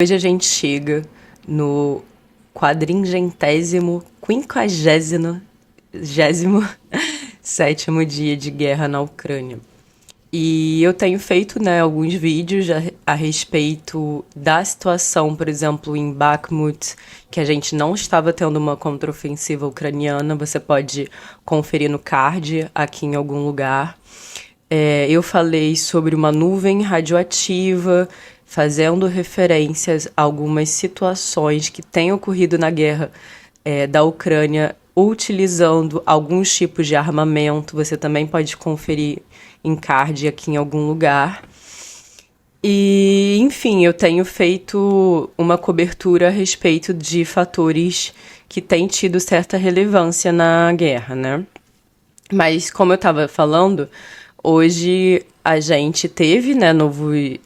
Hoje a gente chega no quinquagésimo sétimo dia de guerra na Ucrânia. E eu tenho feito, alguns vídeos a respeito da situação, por exemplo, em Bakhmut, que a gente não estava tendo uma contraofensiva ucraniana. Você pode conferir no card aqui em algum lugar. Eu falei sobre uma nuvem radioativa, fazendo referências a algumas situações que têm ocorrido na guerra da Ucrânia, utilizando alguns tipos de armamento. Você também pode conferir em card aqui em algum lugar. E, enfim, eu tenho feito uma cobertura a respeito de fatores que têm tido certa relevância na guerra, né? Mas, como eu estava falando, hoje a gente teve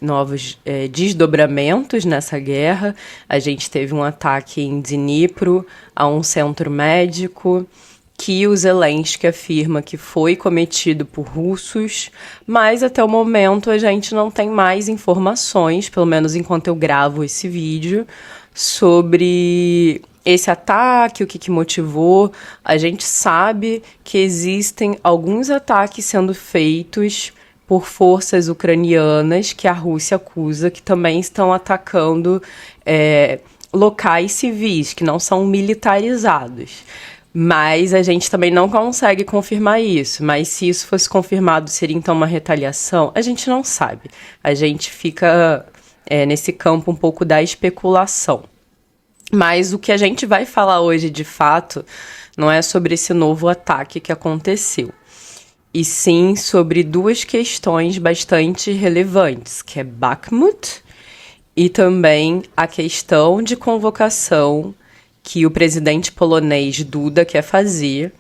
novos desdobramentos nessa guerra. A gente teve um ataque em Dnipro a um centro médico que o Zelensky afirma que foi cometido por russos, mas até o momento a gente não tem mais informações, pelo menos enquanto eu gravo esse vídeo, sobre esse ataque, o que motivou. A gente sabe que existem alguns ataques sendo feitos por forças ucranianas que a Rússia acusa que também estão atacando locais civis, que não são militarizados. Mas a gente também não consegue confirmar isso. Mas se isso fosse confirmado, seria então uma retaliação? A gente não sabe. A gente fica nesse campo um pouco da especulação. Mas o que a gente vai falar hoje, de fato, não é sobre esse novo ataque que aconteceu, e sim sobre duas questões bastante relevantes, que é Bakhmut e também a questão de convocação que o presidente polonês Duda quer fazer,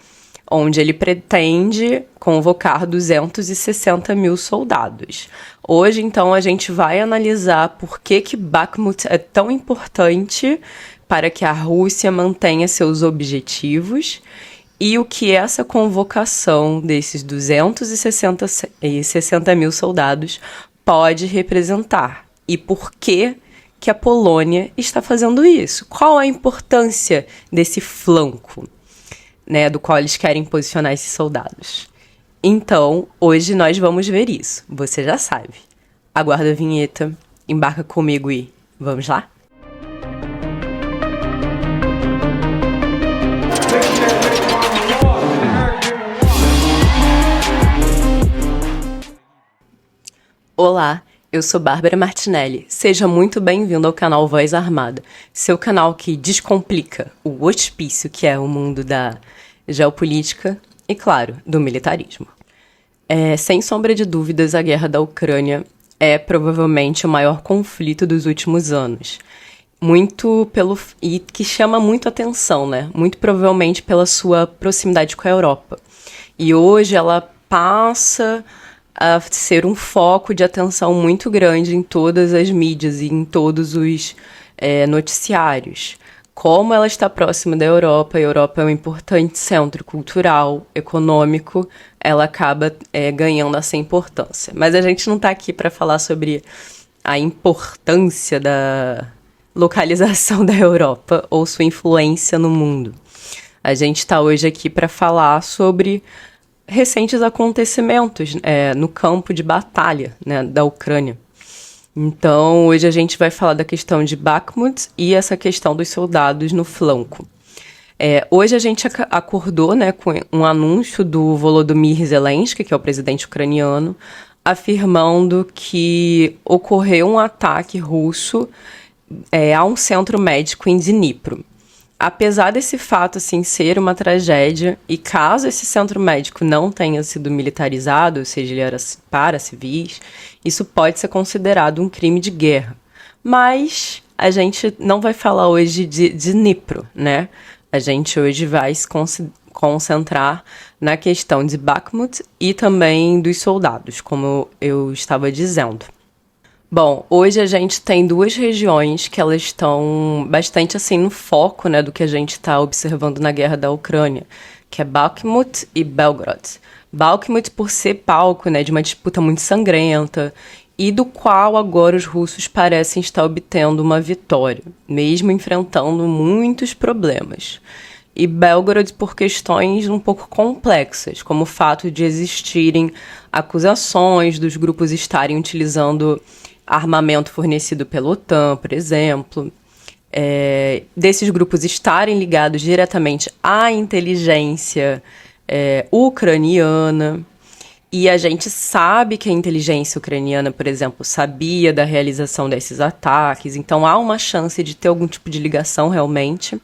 onde ele pretende convocar 260 mil soldados. Hoje, então, a gente vai analisar por que Bakhmut é tão importante para que a Rússia mantenha seus objetivos e o que essa convocação desses 260 mil soldados pode representar e por que a Polônia está fazendo isso. Qual a importância desse flanco, do qual eles querem posicionar esses soldados? Então, hoje nós vamos ver isso. Você já sabe. Aguarda a vinheta, embarca comigo e vamos lá? Olá, eu sou Bárbara Martinelli. Seja muito bem-vindo ao canal Voz Armada, seu canal que descomplica o hospício que é o mundo da geopolítica e, claro, do militarismo. Sem sombra de dúvidas, a guerra da Ucrânia é provavelmente o maior conflito dos últimos anos. E que chama muito atenção, Muito provavelmente pela sua proximidade com a Europa. E hoje ela passa a ser um foco de atenção muito grande em todas as mídias e em todos os noticiários. Como ela está próxima da Europa, a Europa é um importante centro cultural, econômico, ela acaba ganhando essa importância. Mas a gente não está aqui para falar sobre a importância da localização da Europa ou sua influência no mundo. A gente está hoje aqui para falar sobre recentes acontecimentos no campo de batalha da Ucrânia. Então, hoje a gente vai falar da questão de Bakhmut e essa questão dos soldados no flanco. Hoje a gente acordou com um anúncio do Volodymyr Zelensky, que é o presidente ucraniano, afirmando que ocorreu um ataque russo a um centro médico em Dnipro. Apesar desse fato ser uma tragédia, e caso esse centro médico não tenha sido militarizado, ou seja, ele era para civis, isso pode ser considerado um crime de guerra. Mas a gente não vai falar hoje de Dnipro, A gente hoje vai se concentrar na questão de Bakhmut e também dos soldados, como eu estava dizendo. Bom, hoje a gente tem duas regiões que elas estão bastante no foco, do que a gente está observando na guerra da Ucrânia, que é Bakhmut e Belgorod. Bakhmut por ser palco, de uma disputa muito sangrenta e do qual agora os russos parecem estar obtendo uma vitória, mesmo enfrentando muitos problemas. E Belgorod por questões um pouco complexas, como o fato de existirem acusações dos grupos estarem utilizando armamento fornecido pela OTAN, por exemplo, desses grupos estarem ligados diretamente à inteligência ucraniana. E a gente sabe que a inteligência ucraniana, por exemplo, sabia da realização desses ataques, então há uma chance de ter algum tipo de ligação realmente.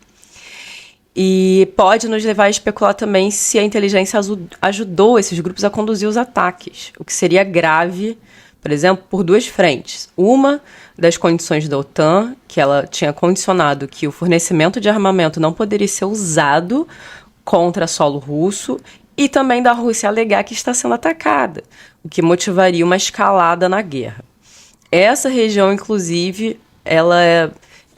E pode nos levar a especular também se a inteligência ajudou esses grupos a conduzir os ataques, o que seria grave, por exemplo, por duas frentes. Uma das condições da OTAN, que ela tinha condicionado que o fornecimento de armamento não poderia ser usado contra solo russo, e também da Rússia alegar que está sendo atacada, o que motivaria uma escalada na guerra. Essa região, inclusive, ela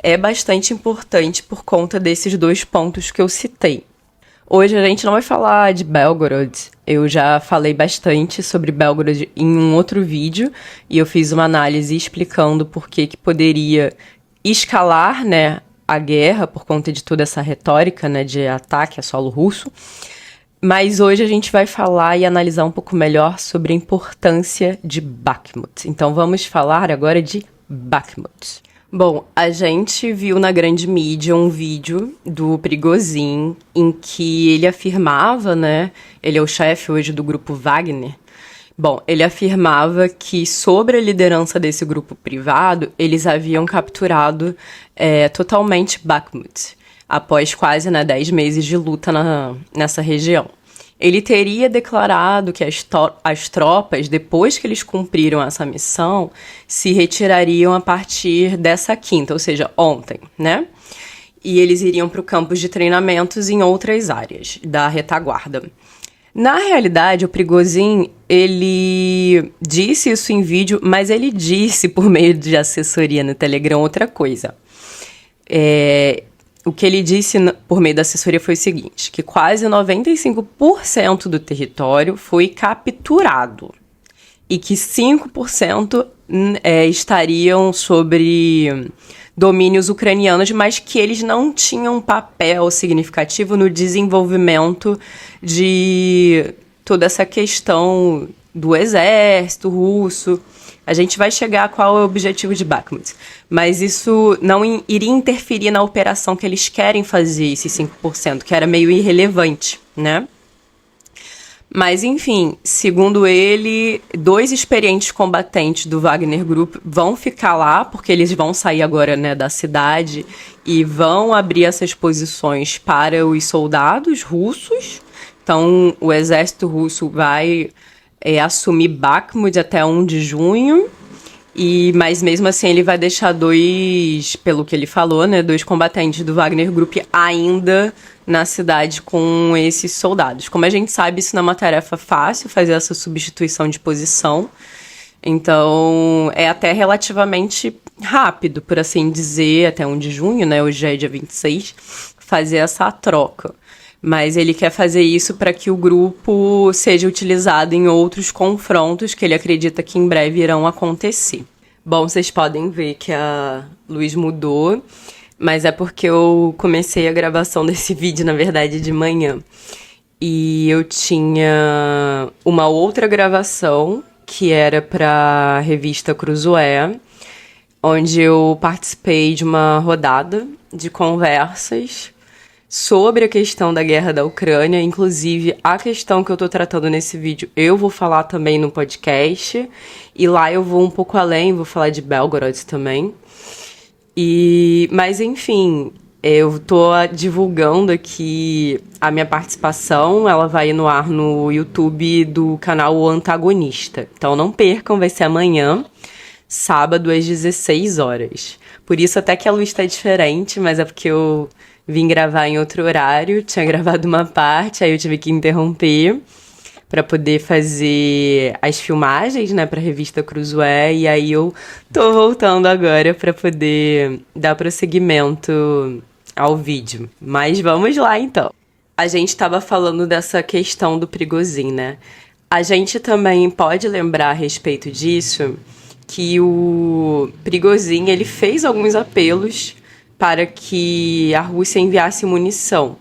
é bastante importante por conta desses dois pontos que eu citei. Hoje a gente não vai falar de Belgorod, eu já falei bastante sobre Belgorod em um outro vídeo, e eu fiz uma análise explicando por que poderia escalar, né, a guerra por conta de toda essa retórica, né, de ataque a solo russo. Mas hoje a gente vai falar e analisar um pouco melhor sobre a importância de Bakhmut. Então vamos falar agora de Bakhmut. Bom, a gente viu na grande mídia um vídeo do Prigozhin em que ele afirmava, né? Ele é o chefe hoje do grupo Wagner. Bom, ele afirmava que sobre a liderança desse grupo privado, eles haviam capturado totalmente Bakhmut, após quase 10 meses de luta nessa região. Ele teria declarado que as tropas, depois que eles cumpriram essa missão, se retirariam a partir dessa quinta, ou seja, ontem, né? E eles iriam para o campus de treinamentos em outras áreas da retaguarda. Na realidade, o Prigozhin, ele disse isso em vídeo, mas ele disse por meio de assessoria no Telegram outra coisa. O que ele disse por meio da assessoria foi o seguinte, que quase 95% do território foi capturado e que 5% estariam sobre domínios ucranianos, mas que eles não tinham papel significativo no desenvolvimento de toda essa questão do exército russo. A gente vai chegar a qual é o objetivo de Bakhmut. Mas isso não iria interferir na operação que eles querem fazer, esses 5%, que era meio irrelevante, né? Mas, enfim, segundo ele, 2 experientes combatentes do Wagner Group vão ficar lá, porque eles vão sair agora, né, da cidade e vão abrir essas posições para os soldados russos. Então, o exército russo vai assumir Bakhmut até 1 de junho, mas mesmo assim ele vai deixar 2, pelo que ele falou, né, 2 combatentes do Wagner Group ainda na cidade com esses soldados. Como a gente sabe, isso não é uma tarefa fácil, fazer essa substituição de posição. Então, é até relativamente rápido, por assim dizer, até 1 de junho, né, hoje já é dia 26, fazer essa troca. Mas ele quer fazer isso para que o grupo seja utilizado em outros confrontos que ele acredita que em breve irão acontecer. Bom, vocês podem ver que a luz mudou, mas é porque eu comecei a gravação desse vídeo, na verdade, de manhã. E eu tinha uma outra gravação, que era para a revista Cruzoé, onde eu participei de uma rodada de conversas sobre a questão da guerra da Ucrânia, inclusive a questão que eu tô tratando nesse vídeo eu vou falar também no podcast, e lá eu vou um pouco além, vou falar de Belgorod também. Mas enfim, eu tô divulgando aqui a minha participação, ela vai no ar no YouTube do canal O Antagonista. Então não percam, vai ser amanhã, sábado às 16 horas. Por isso até que a luz tá diferente, mas é porque eu vim gravar em outro horário, tinha gravado uma parte, aí eu tive que interromper para poder fazer as filmagens, né, para a revista Cruzoé, e aí eu tô voltando agora para poder dar prosseguimento ao vídeo. Mas vamos lá, então. A gente estava falando dessa questão do Prigozhin, né? A gente também pode lembrar a respeito disso que o Prigozhin, ele fez alguns apelos para que a Rússia enviasse munição.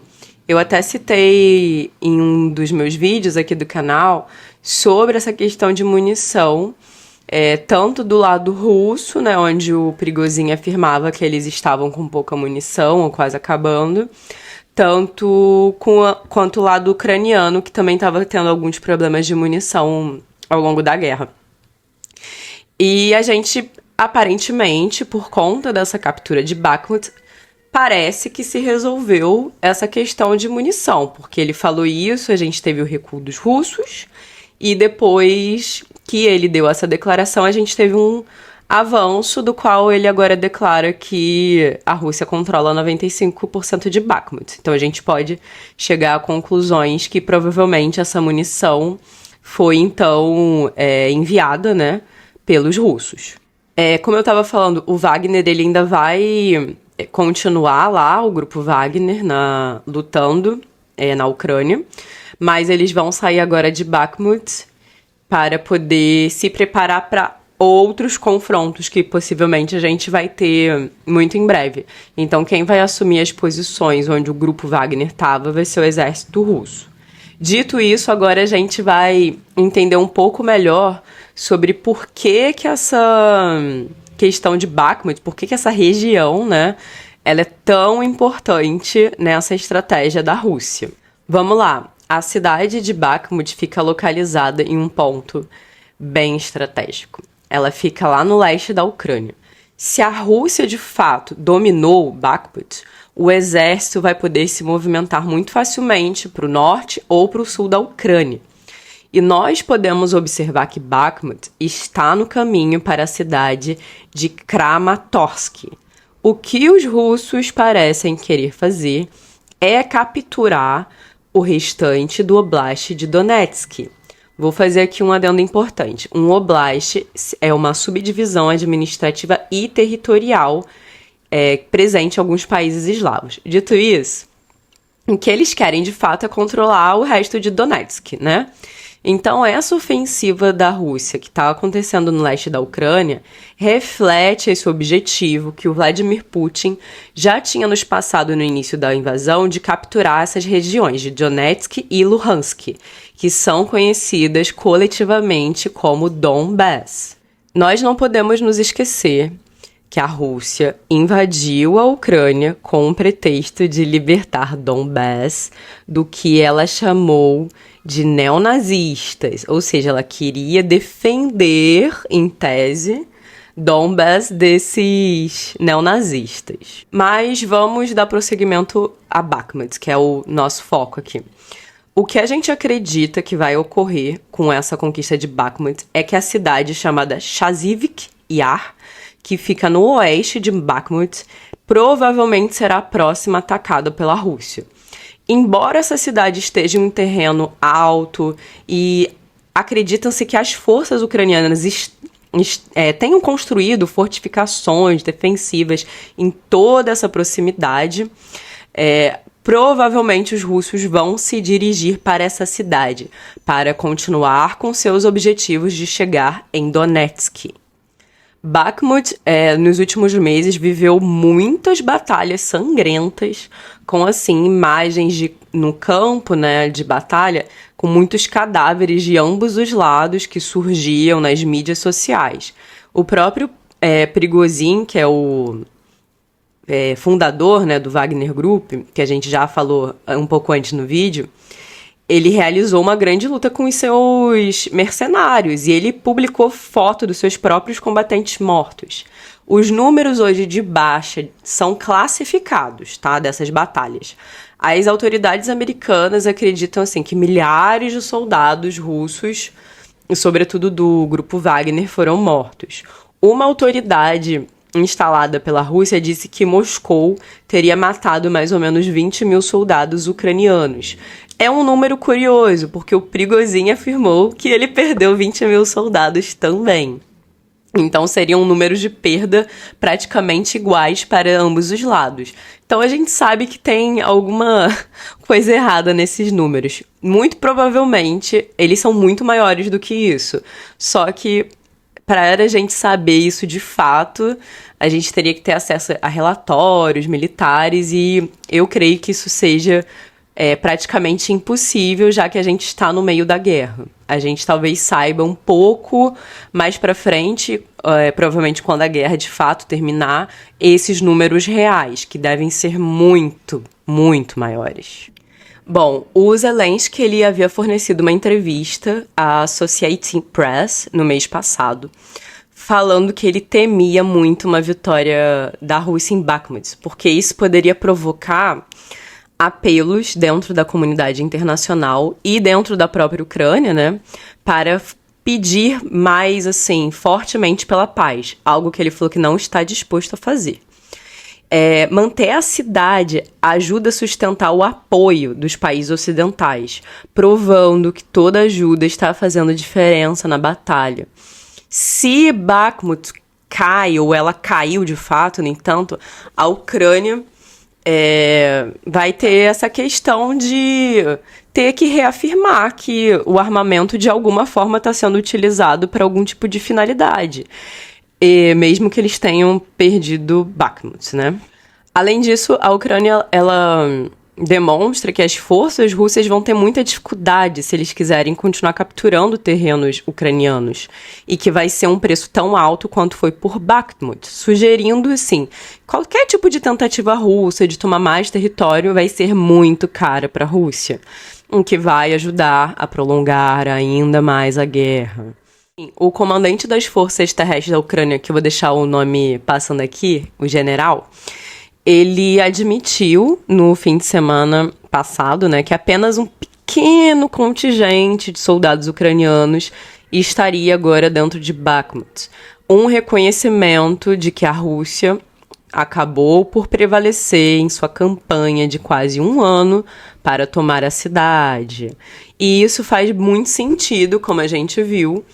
Eu até citei em um dos meus vídeos aqui do canal sobre essa questão de munição, tanto do lado russo, né, onde o Prigozhin afirmava que eles estavam com pouca munição ou quase acabando, tanto quanto o lado ucraniano, que também estava tendo alguns problemas de munição ao longo da guerra. E a gente, aparentemente, por conta dessa captura de Bakhmut, parece que se resolveu essa questão de munição, porque ele falou isso, a gente teve o recuo dos russos, e depois que ele deu essa declaração, a gente teve um avanço do qual ele agora declara que a Rússia controla 95% de Bakhmut. Então a gente pode chegar a conclusões que provavelmente essa munição foi então enviada, né, pelos russos. Como eu estava falando, o Wagner ele ainda vai continuar lá, o grupo Wagner, lutando na Ucrânia, mas eles vão sair agora de Bakhmut para poder se preparar para outros confrontos que possivelmente a gente vai ter muito em breve. Então quem vai assumir as posições onde o grupo Wagner estava vai ser o exército russo. Dito isso, agora a gente vai entender um pouco melhor sobre por que essa questão de Bakhmut, por que essa região, né, ela é tão importante nessa estratégia da Rússia. Vamos lá. A cidade de Bakhmut fica localizada em um ponto bem estratégico. Ela fica lá no leste da Ucrânia. Se a Rússia, de fato, dominou Bakhmut, o exército vai poder se movimentar muito facilmente para o norte ou para o sul da Ucrânia. E nós podemos observar que Bakhmut está no caminho para a cidade de Kramatorsk. O que os russos parecem querer fazer é capturar o restante do Oblast de Donetsk. Vou fazer aqui um adendo importante. Um Oblast é uma subdivisão administrativa e territorial presente em alguns países eslavos. Dito isso, o que eles querem de fato é controlar o resto de Donetsk, né? Então, essa ofensiva da Rússia que está acontecendo no leste da Ucrânia reflete esse objetivo que o Vladimir Putin já tinha nos passado no início da invasão de capturar essas regiões de Donetsk e Luhansk, que são conhecidas coletivamente como Donbass. Nós não podemos nos esquecer que a Rússia invadiu a Ucrânia com o pretexto de libertar Donbass do que ela chamou de neonazistas, ou seja, ela queria defender, em tese, Donbass desses neonazistas. Mas vamos dar prosseguimento a Bakhmut, que é o nosso foco aqui. O que a gente acredita que vai ocorrer com essa conquista de Bakhmut é que a cidade chamada Chasiv Yar, que fica no oeste de Bakhmut, provavelmente será a próxima atacada pela Rússia. Embora essa cidade esteja em um terreno alto e acredita-se que as forças ucranianas tenham construído fortificações defensivas em toda essa proximidade, provavelmente os russos vão se dirigir para essa cidade para continuar com seus objetivos de chegar em Donetsk. Bakhmut, nos últimos meses, viveu muitas batalhas sangrentas, com, assim, imagens no campo, né, de batalha, com muitos cadáveres de ambos os lados que surgiam nas mídias sociais. O próprio Prigozhin, que é o fundador, né, do Wagner Group, que a gente já falou um pouco antes no vídeo, ele realizou uma grande luta com os seus mercenários e ele publicou foto dos seus próprios combatentes mortos. Os números hoje de baixa são classificados, tá, dessas batalhas. As autoridades americanas acreditam assim, que milhares de soldados russos, e sobretudo do grupo Wagner, foram mortos. Uma autoridade instalada pela Rússia disse que Moscou teria matado mais ou menos 20 mil soldados ucranianos. É um número curioso, porque o Prigozhin afirmou que ele perdeu 20 mil soldados também. Então seriam números de perda praticamente iguais para ambos os lados. Então a gente sabe que tem alguma coisa errada nesses números. Muito provavelmente eles são muito maiores do que isso. Só que para a gente saber isso de fato, a gente teria que ter acesso a relatórios militares e eu creio que isso seja praticamente impossível, já que a gente está no meio da guerra. A gente talvez saiba um pouco mais para frente, provavelmente quando a guerra de fato terminar, esses números reais, que devem ser muito, muito maiores. Bom, o Zelensky ele havia fornecido uma entrevista à Associated Press no mês passado, falando que ele temia muito uma vitória da Rússia em Bakhmut, porque isso poderia provocar apelos dentro da comunidade internacional e dentro da própria Ucrânia, né, para pedir mais, assim, fortemente pela paz, algo que ele falou que não está disposto a fazer. Manter a cidade ajuda a sustentar o apoio dos países ocidentais, provando que toda ajuda está fazendo diferença na batalha. Se Bakhmut cai, ou ela caiu de fato, no entanto, a Ucrânia vai ter essa questão de ter que reafirmar que o armamento de alguma forma está sendo utilizado para algum tipo de finalidade, mesmo que eles tenham perdido Bakhmut, né? Além disso, a Ucrânia ela demonstra que as forças russas vão ter muita dificuldade se eles quiserem continuar capturando terrenos ucranianos e que vai ser um preço tão alto quanto foi por Bakhmut, sugerindo, assim, qualquer tipo de tentativa russa de tomar mais território vai ser muito cara para a Rússia, o que vai ajudar a prolongar ainda mais a guerra. O comandante das forças terrestres da Ucrânia, que eu vou deixar o nome passando aqui, o general, ele admitiu no fim de semana passado, né, que apenas um pequeno contingente de soldados ucranianos estaria agora dentro de Bakhmut. Um reconhecimento de que a Rússia acabou por prevalecer em sua campanha de quase um ano para tomar a cidade. E isso faz muito sentido, como a gente viu,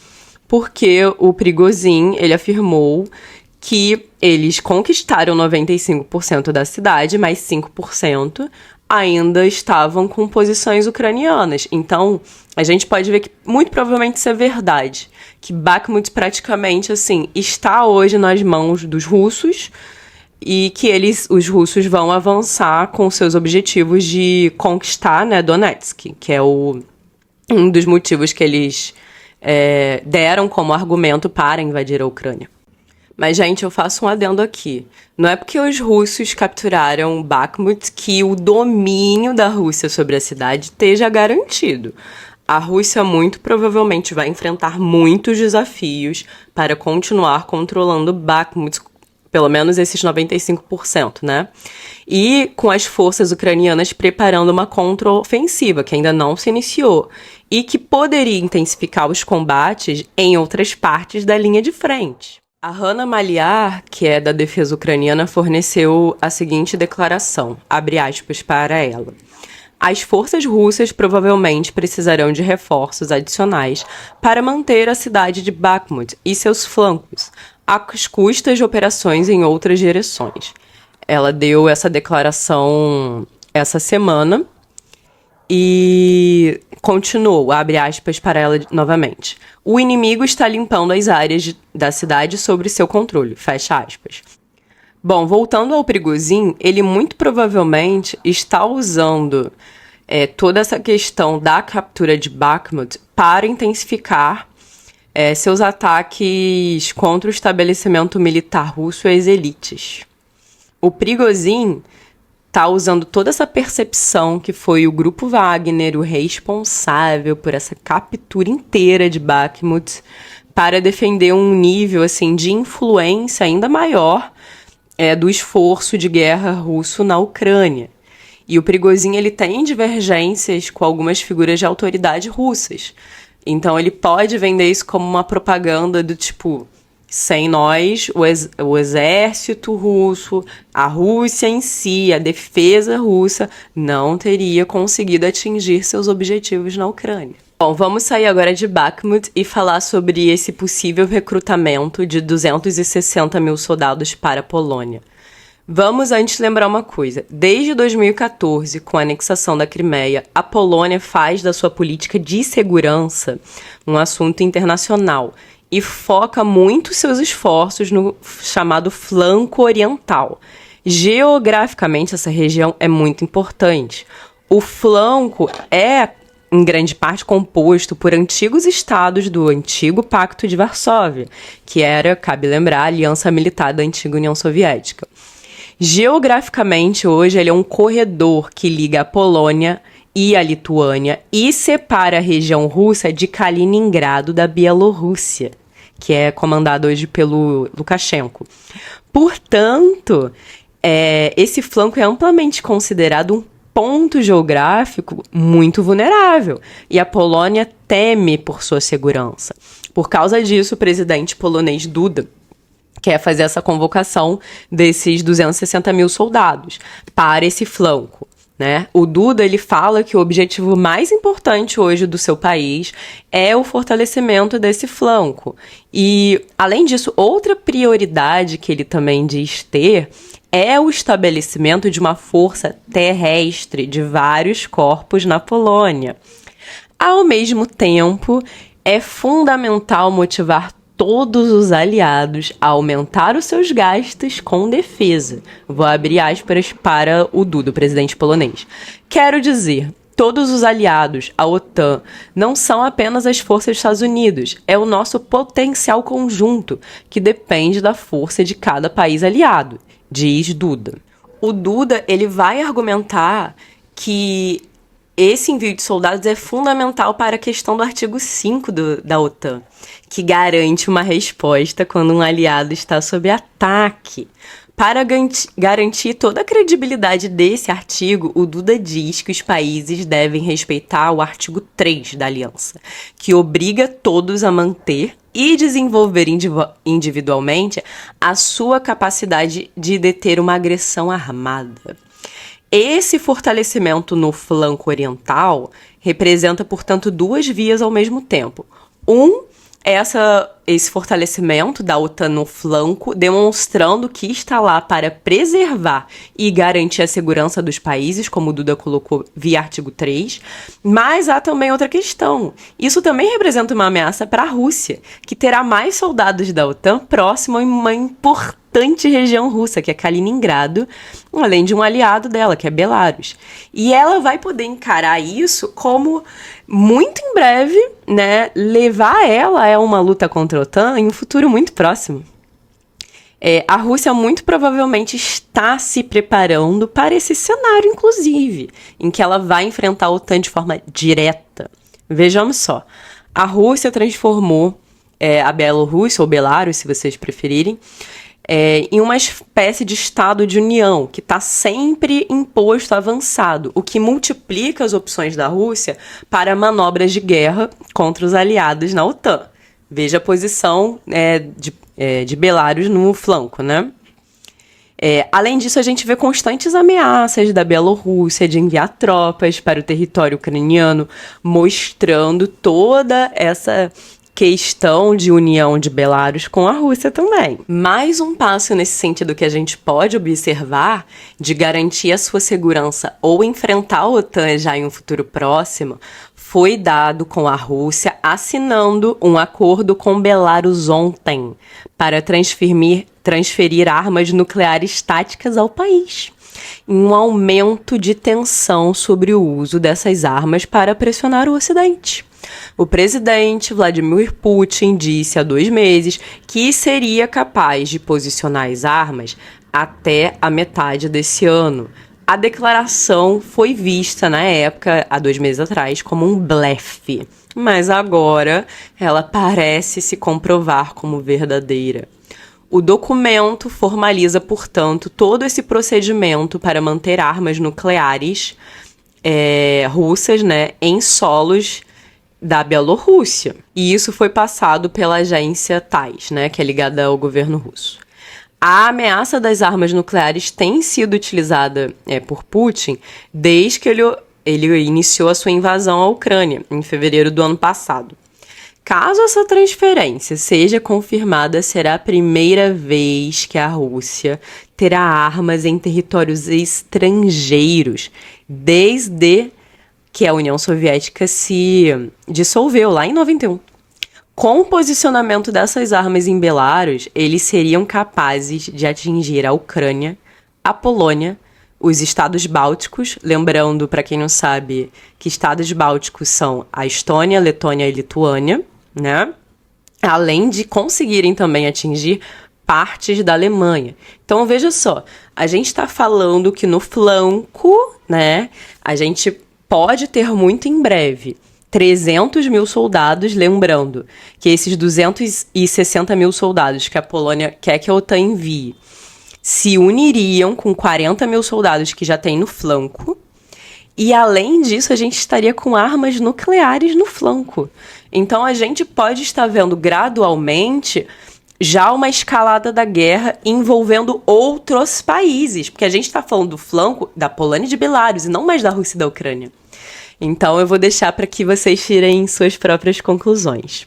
porque o Prigozhin, ele afirmou que eles conquistaram 95% da cidade, mas 5% ainda estavam com posições ucranianas. Então, a gente pode ver que muito provavelmente isso é verdade, que Bakhmut praticamente, assim, está hoje nas mãos dos russos e que os russos vão avançar com seus objetivos de conquistar, né, Donetsk, que é um dos motivos que eles deram como argumento para invadir a Ucrânia. Mas, gente, eu faço um adendo aqui. Não é porque os russos capturaram Bakhmut que o domínio da Rússia sobre a cidade esteja garantido. A Rússia muito provavelmente vai enfrentar muitos desafios para continuar controlando Bakhmut, pelo menos esses 95%, né? E com as forças ucranianas preparando uma contraofensiva, que ainda não se iniciou, e que poderia intensificar os combates em outras partes da linha de frente. A Hanna Maliar, que é da defesa ucraniana, forneceu a seguinte declaração, abre aspas para ela. As forças russas provavelmente precisarão de reforços adicionais para manter a cidade de Bakhmut e seus flancos, às custas de operações em outras direções. Ela deu essa declaração essa semana e continuou, abre aspas para ela novamente. O inimigo está limpando as áreas da cidade sob seu controle, fecha aspas. Bom, voltando ao Prigozhin, ele muito provavelmente está usando toda essa questão da captura de Bakhmut para intensificar seus ataques contra o estabelecimento militar russo e as elites. O Prigozhin está usando toda essa percepção que foi o grupo Wagner o responsável por essa captura inteira de Bakhmut para defender um nível assim, de influência ainda maior do esforço de guerra russo na Ucrânia. E o Prigozhin ele tem divergências com algumas figuras de autoridade russas. Então ele pode vender isso como uma propaganda do tipo, sem nós, o exército russo, a Rússia em si, a defesa russa, não teria conseguido atingir seus objetivos na Ucrânia. Bom, vamos sair agora de Bakhmut e falar sobre esse possível recrutamento de 260 mil soldados para a Polônia. Vamos antes lembrar uma coisa. Desde 2014, com a anexação da Crimeia, a Polônia faz da sua política de segurança um assunto internacional. e foca muito seus esforços no chamado flanco oriental. Geograficamente, essa região é muito importante. O flanco é, em grande parte, composto por antigos estados do antigo Pacto de Varsóvia, que era, cabe lembrar, a aliança militar da antiga União Soviética. Geograficamente, hoje, ele é um corredor que liga a Polônia e a Lituânia e separa a região russa de Kaliningrado da Bielorrússia, que é comandado hoje pelo Lukashenko. Portanto, esse flanco é amplamente considerado um ponto geográfico muito vulnerável, e a Polônia teme por sua segurança. Por causa disso, o presidente polonês Duda quer fazer essa convocação desses 260 mil soldados para esse flanco, né? O Duda, ele fala que o objetivo mais importante hoje do seu país é o fortalecimento desse flanco. E, além disso, outra prioridade que ele também diz ter é o estabelecimento de uma força terrestre de vários corpos na Polônia. Ao mesmo tempo, é fundamental motivar todos os aliados a aumentar os seus gastos com defesa. Vou abrir aspas para o Duda, o presidente polonês. Quero dizer, todos os aliados, a OTAN, não são apenas as forças dos Estados Unidos, é o nosso potencial conjunto, que depende da força de cada país aliado, diz Duda. O Duda, ele vai argumentar que esse envio de soldados é fundamental para a questão do artigo 5 da OTAN, que garante uma resposta quando um aliado está sob ataque. Para garantir toda a credibilidade desse artigo, o Duda diz que os países devem respeitar o artigo 3 da aliança, que obriga todos a manter e desenvolver individualmente a sua capacidade de deter uma agressão armada. Esse fortalecimento no flanco oriental representa, portanto, duas vias ao mesmo tempo. Esse fortalecimento da OTAN no flanco, demonstrando que está lá para preservar e garantir a segurança dos países, como o Duda colocou via artigo 3. Mas há também outra questão. Isso também representa uma ameaça para a Rússia, que terá mais soldados da OTAN próximo a uma importante região russa, que é Kaliningrado, além de um aliado dela, que é Belarus. E ela vai poder encarar isso como, muito em breve, né, levar ela a uma luta contra a OTAN em um futuro muito próximo. A Rússia muito provavelmente está se preparando para esse cenário, inclusive, em que ela vai enfrentar a OTAN de forma direta. Vejamos só, a Rússia transformou a Bielorrússia, ou Belarus, se vocês preferirem, em uma espécie de estado de união, que está sempre em posto avançado, o que multiplica as opções da Rússia para manobras de guerra contra os aliados na OTAN. Veja a posição de Belarus no flanco, né? Além disso, a gente vê constantes ameaças da Bielorrússia de enviar tropas para o território ucraniano, mostrando toda essa questão de união de Belarus com a Rússia também. Mais um passo nesse sentido que a gente pode observar de garantir a sua segurança ou enfrentar a OTAN já em um futuro próximo foi dado com a Rússia assinando um acordo com Belarus ontem para transferir armas nucleares táticas ao país, em um aumento de tensão sobre o uso dessas armas para pressionar o Ocidente. O presidente Vladimir Putin disse há 2 meses que seria capaz de posicionar as armas até a metade desse ano. A declaração foi vista na época, há 2 meses atrás, como um blefe, mas agora ela parece se comprovar como verdadeira. O documento formaliza, portanto, todo esse procedimento para manter armas nucleares russas, né, em solos da Bielorrússia. E isso foi passado pela agência TASS, né, que é ligada ao governo russo. A ameaça das armas nucleares tem sido utilizada por Putin desde que ele iniciou a sua invasão à Ucrânia, em fevereiro do ano passado. Caso essa transferência seja confirmada, será a primeira vez que a Rússia terá armas em territórios estrangeiros, desde que a União Soviética se dissolveu lá em 91. Com o posicionamento dessas armas em Belarus, eles seriam capazes de atingir a Ucrânia, a Polônia, os estados bálticos, lembrando, para quem não sabe, que estados bálticos são a Estônia, Letônia e Lituânia, né? Além de conseguirem também atingir partes da Alemanha. Então, veja só, a gente está falando que no flanco, né, a gente pode ter muito em breve 300 mil soldados, lembrando que esses 260 mil soldados que a Polônia quer que a OTAN envie se uniriam com 40 mil soldados que já tem no flanco. E, além disso, a gente estaria com armas nucleares no flanco. Então, a gente pode estar vendo gradualmente já uma escalada da guerra envolvendo outros países. Porque a gente está falando do flanco da Polônia e de Belarus, e não mais da Rússia e da Ucrânia. Então, eu vou deixar para que vocês tirem suas próprias conclusões.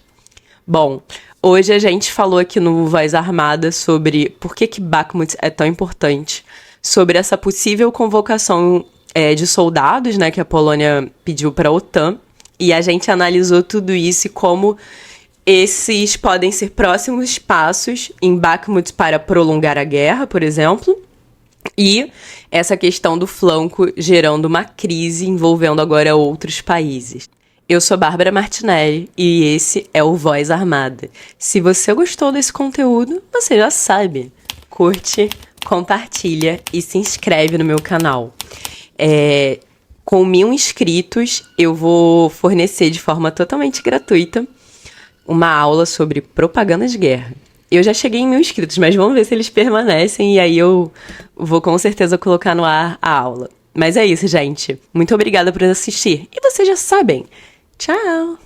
Bom, hoje a gente falou aqui no Voz Armada sobre por que Bakhmut é tão importante, sobre essa possível convocação de soldados, né, que a Polônia pediu para a OTAN, e a gente analisou tudo isso e como esses podem ser próximos passos em Bakhmut para prolongar a guerra, por exemplo, e essa questão do flanco gerando uma crise envolvendo agora outros países. Eu sou Bárbara Martinelli e esse é o Voz Armada. Se você gostou desse conteúdo, você já sabe. Curte, compartilha e se inscreve no meu canal. Com 1.000 inscritos, eu vou fornecer de forma totalmente gratuita uma aula sobre propaganda de guerra. Eu já cheguei em 1.000 inscritos, mas vamos ver se eles permanecem e aí eu vou com certeza colocar no ar a aula. Mas é isso, gente. Muito obrigada por assistir. E vocês já sabem. Tchau!